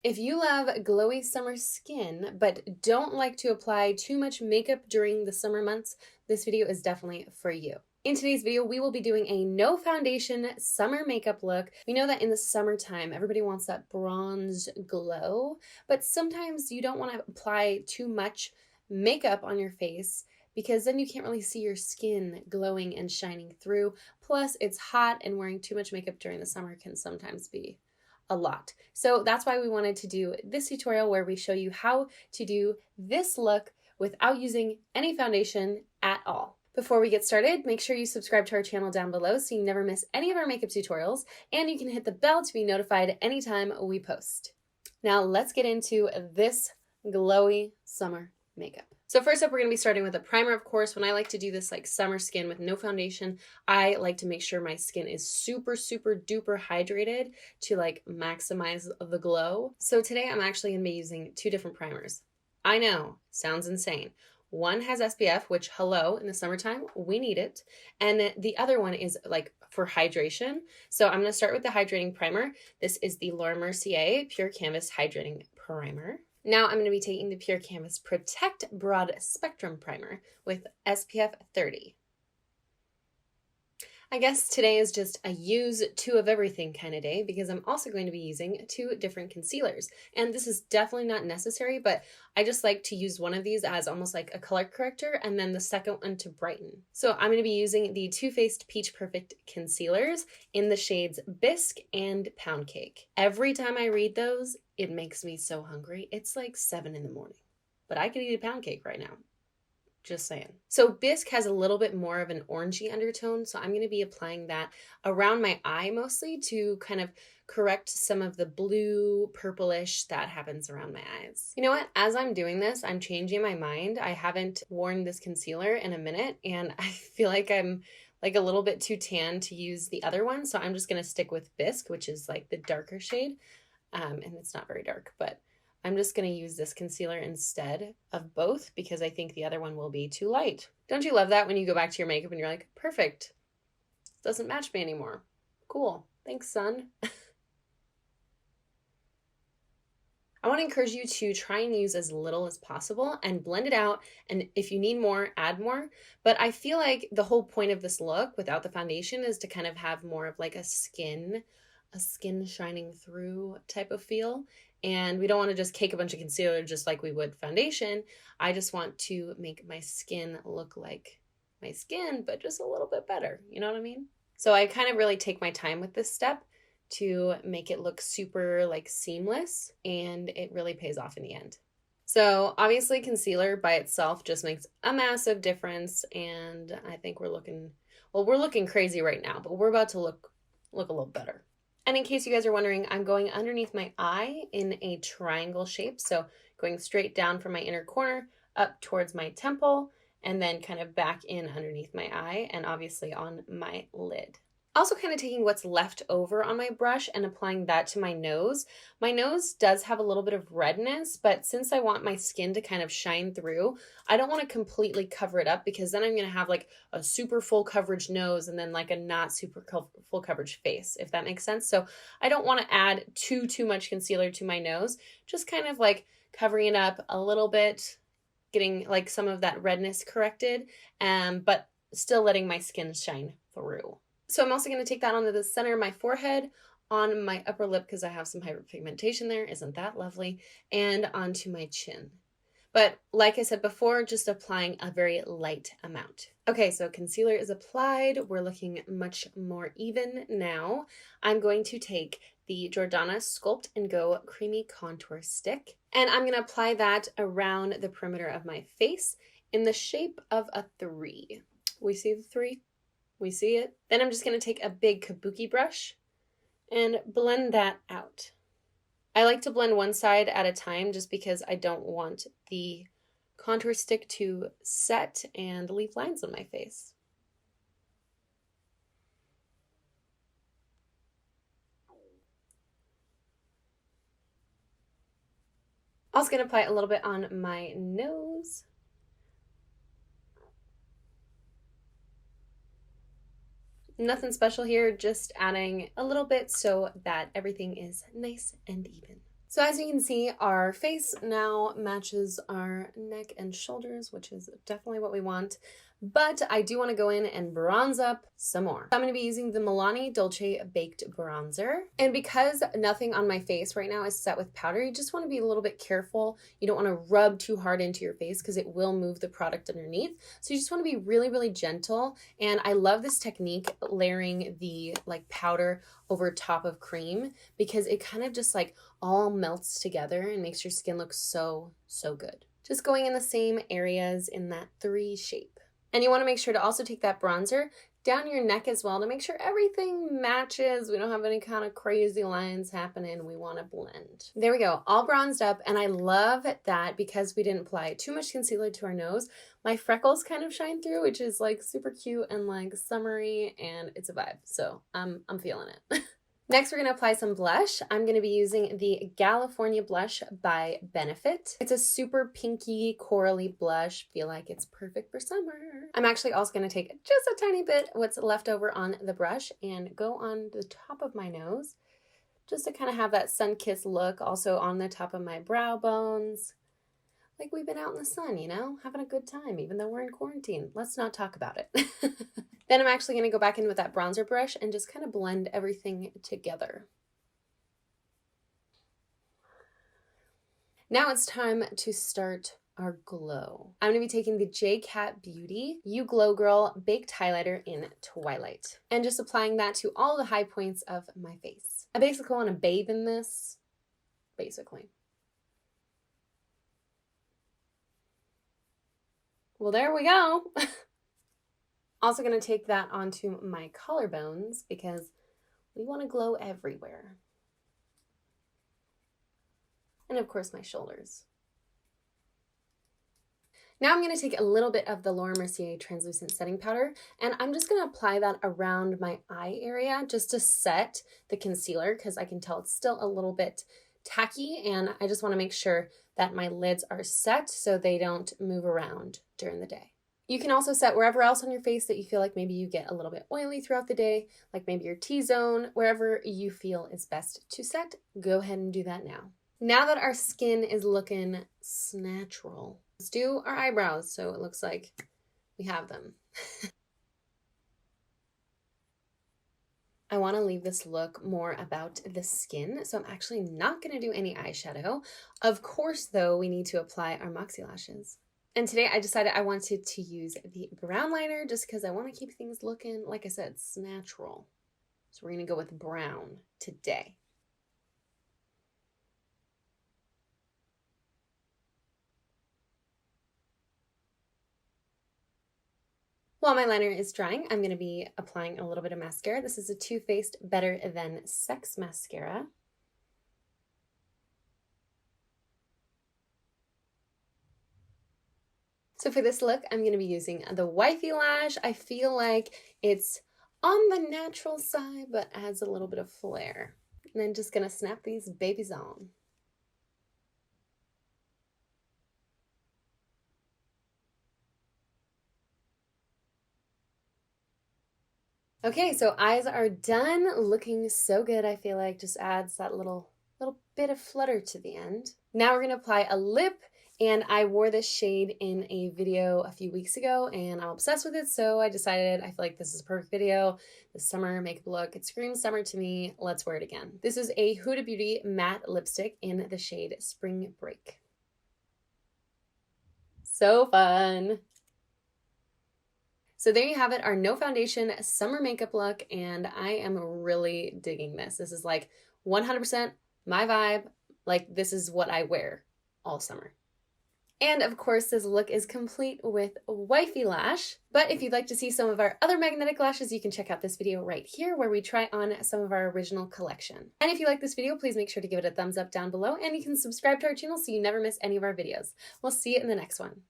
If you love glowy summer skin but don't like to apply too much makeup during the summer months, this video is definitely for you. In today's video, we will be doing a no foundation summer makeup look. We know that in the summertime, everybody wants that bronze glow, but sometimes you don't want to apply too much makeup on your face because then you can't really see your skin glowing and shining through. Plus, it's hot and wearing too much makeup during the summer can sometimes be a lot. So that's why we wanted to do this tutorial where we show you how to do this look without using any foundation at all. Before we get started, make sure you subscribe to our channel down below so you never miss any of our makeup tutorials, and you can hit the bell to be notified anytime we post. Now let's get into this glowy summer makeup. So first up, we're going to be starting with a primer, of course. When I like to do this like summer skin with no foundation, I like to make sure my skin is super, super duper hydrated to like maximize the glow. So today I'm actually going to be using two different primers. I know, sounds insane. One has SPF, which hello, in the summertime, we need it. And the other one is like for hydration. So I'm going to start with the hydrating primer. This is the Laura Mercier Pure Canvas Hydrating Primer. Now I'm going to be taking the Pure Canvas Protect Broad Spectrum Primer with SPF 30. I guess today is just a use two of everything kind of day because I'm also going to be using two different concealers. And this is definitely not necessary, but I just like to use one of these as almost like a color corrector and then the second one to brighten. So I'm going to be using the Too Faced Peach Perfect concealers in the shades Bisque and Pound Cake. Every time I read those, it makes me so hungry. It's like 7 in the morning, but I could eat a pound cake right now. Just saying. So Bisque has a little bit more of an orangey undertone, so I'm going to be applying that around my eye mostly to kind of correct some of the blue purplish that happens around my eyes. You know what? As I'm doing this, I'm changing my mind. I haven't worn this concealer in a minute, and I feel like I'm like a little bit too tan to use the other one, so I'm just going to stick with Bisque, which is like the darker shade, and it's not very dark, but I'm just going to use this concealer instead of both because I think the other one will be too light. Don't you love that when you go back to your makeup and you're like, perfect, doesn't match me anymore. Cool, thanks, son. I want to encourage you to try and use as little as possible and blend it out. And if you need more, add more. But I feel like the whole point of this look without the foundation is to kind of have more of like a skin shining through type of feel. And we don't want to just cake a bunch of concealer just like we would foundation. I just want to make my skin look like my skin, but just a little bit better. You know what I mean? So I kind of really take my time with this step to make it look super like seamless, and it really pays off in the end. So obviously concealer by itself just makes a massive difference, and I think we're looking crazy right now, but we're about to look a little better. And in case you guys are wondering, I'm going underneath my eye in a triangle shape. So going straight down from my inner corner up towards my temple and then kind of back in underneath my eye and obviously on my lid. Also kind of taking what's left over on my brush and applying that to my nose. My nose does have a little bit of redness, but since I want my skin to kind of shine through, I don't want to completely cover it up because then I'm going to have like a super full coverage nose and then like a not super full coverage face, if that makes sense. So I don't want to add too much concealer to my nose, just kind of like covering it up a little bit, getting like some of that redness corrected, but still letting my skin shine through. So I'm also going to take that onto the center of my forehead, on my upper lip because I have some hyperpigmentation there. Isn't that lovely? And onto my chin. But like I said before, just applying a very light amount. Okay, so concealer is applied. We're looking much more even now. I'm going to take the Jordana Sculpt and Go Creamy Contour Stick, and I'm going to apply that around the perimeter of my face in the shape of a 3. We see the 3? We see it. Then I'm just going to take a big kabuki brush and blend that out. I like to blend one side at a time just because I don't want the contour stick to set and leave lines on my face. Also going to apply a little bit on my nose. Nothing special here, just adding a little bit so that everything is nice and even. So as you can see, our face now matches our neck and shoulders, which is definitely what we want. But I do want to go in and bronze up some more. I'm going to be using the Milani Dolce Baked Bronzer. And because nothing on my face right now is set with powder, you just want to be a little bit careful. You don't want to rub too hard into your face because it will move the product underneath. So you just want to be really, really gentle. And I love this technique, layering the powder over top of cream, because it kind of just all melts together and makes your skin look so, so good. Just going in the same areas in that 3 shape. And you want to make sure to also take that bronzer down your neck as well to make sure everything matches. We don't have any kind of crazy lines happening. We want to blend. There we go, all bronzed up. And I love that because we didn't apply too much concealer to our nose, my freckles kind of shine through, which is super cute and summery, and it's a vibe. So I'm feeling it. Next, we're going to apply some blush. I'm going to be using the Galifornia blush by Benefit. It's a super pinky, corally blush. Feel like it's perfect for summer. I'm actually also going to take just a tiny bit what's left over on the brush and go on the top of my nose just to kind of have that sun-kissed look, also on the top of my brow bones. Like we've been out in the sun, you know, having a good time, even though we're in quarantine. Let's not talk about it. Then I'm actually going to go back in with that bronzer brush and just kind of blend everything together. Now it's time to start our glow. I'm going to be taking the J Cat Beauty You Glow Girl Baked Highlighter in Twilight and just applying that to all the high points of my face. I basically want to bathe in this, basically. Well, there we go. Also going to take that onto my collarbones because we want to glow everywhere. And of course my shoulders. Now I'm going to take a little bit of the Laura Mercier translucent setting powder, and I'm just going to apply that around my eye area just to set the concealer because I can tell it's still a little bit tacky, and I just want to make sure that my lids are set so they don't move around during the day. You can also set wherever else on your face that you feel like maybe you get a little bit oily throughout the day, like maybe your T-zone, wherever you feel is best to set, go ahead and do that now. Now that our skin is looking natural, let's do our eyebrows so it looks like we have them. I want to leave this look more about the skin, so I'm actually not going to do any eyeshadow. Of course, though, we need to apply our MoxieLashes. And today I decided I wanted to use the brown liner just because I want to keep things looking, like I said, it's natural. So we're going to go with brown today. While my liner is drying, I'm going to be applying a little bit of mascara. This is a Too Faced Better Than Sex mascara. So for this look, I'm going to be using the Wifey Lash. I feel like it's on the natural side, but adds a little bit of flair. And I'm just going to snap these babies on. Okay, so eyes are done, looking so good. I feel like just adds that little bit of flutter to the end. Now we're going to apply a lip. And I wore this shade in a video a few weeks ago and I'm obsessed with it, so I decided I feel like this is a perfect video. The summer makeup look, it screams summer to me. Let's wear it again. This is a Huda Beauty matte lipstick in the shade Spring Break. So fun. So there you have it, our no foundation summer makeup look, and I am really digging this. This is like 100% my vibe. Like this is what I wear all summer. And of course, this look is complete with Wifey Lash. But if you'd like to see some of our other magnetic lashes, you can check out this video right here where we try on some of our original collection. And if you like this video, please make sure to give it a thumbs up down below, and you can subscribe to our channel so you never miss any of our videos. We'll see you in the next one.